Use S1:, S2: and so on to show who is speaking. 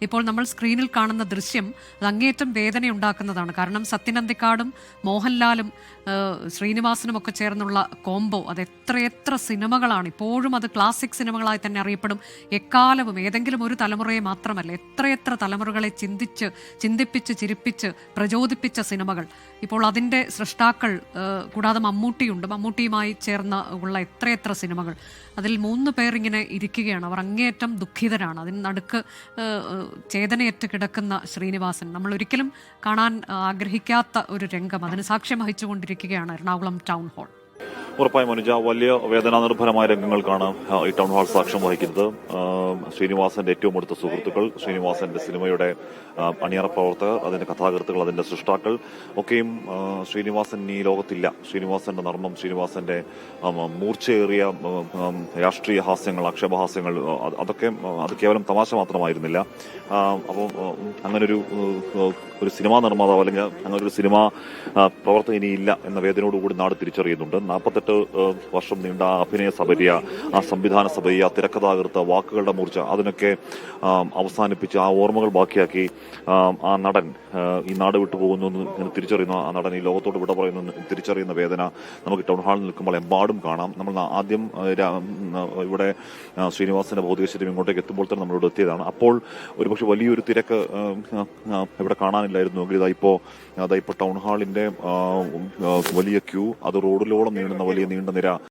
S1: ഇപ്പോൾ നമ്മൾ സ്ക്രീനിൽ കാണുന്ന ദൃശ്യം അത് അങ്ങേയറ്റം വേദനയുണ്ടാക്കുന്നതാണ്. കാരണം സത്യൻ അന്തിക്കാടും മോഹൻലാലും ശ്രീനിവാസനും ഒക്കെ ചേർന്നുള്ള കോംബോ അത് എത്രയെത്ര സിനിമകളാണ്. ഇപ്പോഴും അത് ക്ലാസിക് സിനിമകളായി തന്നെ അറിയപ്പെടും. എക്കാലവും ഏതെങ്കിലും ഒരു തലമുറയെ മാത്രമല്ല, എത്രയെത്ര തലമുറകളെ ചിന്തിപ്പിച്ച് ചിരിപ്പിച്ച് പ്രചോദിപ്പിച്ച സിനിമകൾ. ഇപ്പോൾ അതിൻ്റെ സൃഷ്ടാക്കൾ കൂടാതെ മമ്മൂട്ടിയുണ്ട്. മമ്മൂട്ടിയുമായി ചേർന്ന് ഉള്ള എത്രയെത്ര സിനിമകൾ. അതിൽ 3 പേർ ഇങ്ങനെ ഇരിക്കുകയാണ്. അവർ അങ്ങേയറ്റം ദുഃഖിതരാണ്. അതിന് നടുക്ക് ചേതനയേറ്റ് കിടക്കുന്ന ശ്രീനിവാസൻ. നമ്മൾ ഒരിക്കലും കാണാൻ ആഗ്രഹിക്കാത്ത ഒരു രംഗം. അതിന് സാക്ഷ്യം വഹിച്ചുകൊണ്ടിരിക്കുകയാണ് എറണാകുളം ടൗൺ ഹാൾ.
S2: ഉറപ്പായും അനുജ, വലിയ വേദനാനിർഭരമായ രംഗങ്ങൾക്കാണ് ഈ ടൗൺ ഹാൾ സാക്ഷ്യം വഹിക്കുന്നത്. ശ്രീനിവാസന്റെ ഏറ്റവും അടുത്ത സുഹൃത്തുക്കൾ, ശ്രീനിവാസന്റെ സിനിമയുടെ അണിയറ പ്രവർത്തകർ, അതിന്റെ കഥാകൃത്തുക്കൾ, അതിന്റെ സൃഷ്ടാക്കൾ ഒക്കെയും ശ്രീനിവാസൻ ഈ ലോകത്തില്ല. ശ്രീനിവാസന്റെ നർമ്മം, ശ്രീനിവാസന്റെ മൂർച്ചയേറിയ രാഷ്ട്രീയ ഹാസ്യങ്ങൾ, ആക്ഷേപഹാസ്യങ്ങൾ, അത് കേവലം തമാശ മാത്രമായിരുന്നില്ല. അപ്പോൾ അങ്ങനൊരു സിനിമാ നിർമ്മാതാവ് അല്ലെങ്കിൽ അങ്ങനൊരു സിനിമാ പ്രവർത്തകൻ ഇനിയില്ല എന്ന വേദനയോടുകൂടി നാട് തിരിച്ചറിയുന്നുണ്ട്. 48 വർഷം നീണ്ട അഭിനയ സബരിയ, ആ സംവിധാന സബരിയ, തിരക്കഥാകൃത്ത്, വാക്കുകളുടെ മൂർച്ച, അതിനൊക്കെ അവസാനിപ്പിച്ച് ആ ഓർമ്മകൾ ബാക്കിയാക്കി ആ നടൻ ഈ നാട് വിട്ടു പോകുന്നു എന്ന് തിരിച്ചറിയുന്ന ആ നടൻ ഈ ലോകത്തോട് വിട പറയുന്നു തിരിച്ചറിയുന്ന വേദന നമുക്ക് ടൗൺ ഹാളിൽ നിൽക്കുമ്പോൾ എമ്പാടും കാണാം. നമ്മൾ ആദ്യം ഇവിടെ ശ്രീനിവാസന്റെ ഭൗതികശരീരം ഇങ്ങോട്ടേക്ക് എത്തുമ്പോൾ തന്നെ നമ്മളോട് എത്തിയതാണ്. അപ്പോൾ ഒരുപക്ഷെ വലിയൊരു തിരക്ക് ഇവിടെ കാണാനില്ലായിരുന്നുവെങ്കിൽ ഇതായിപ്പോ ടൗൺ ഹാളിന്റെ വലിയ ക്യൂ, അത് റോഡിലോളം നീളുന്ന വലിയ നീണ്ട നിര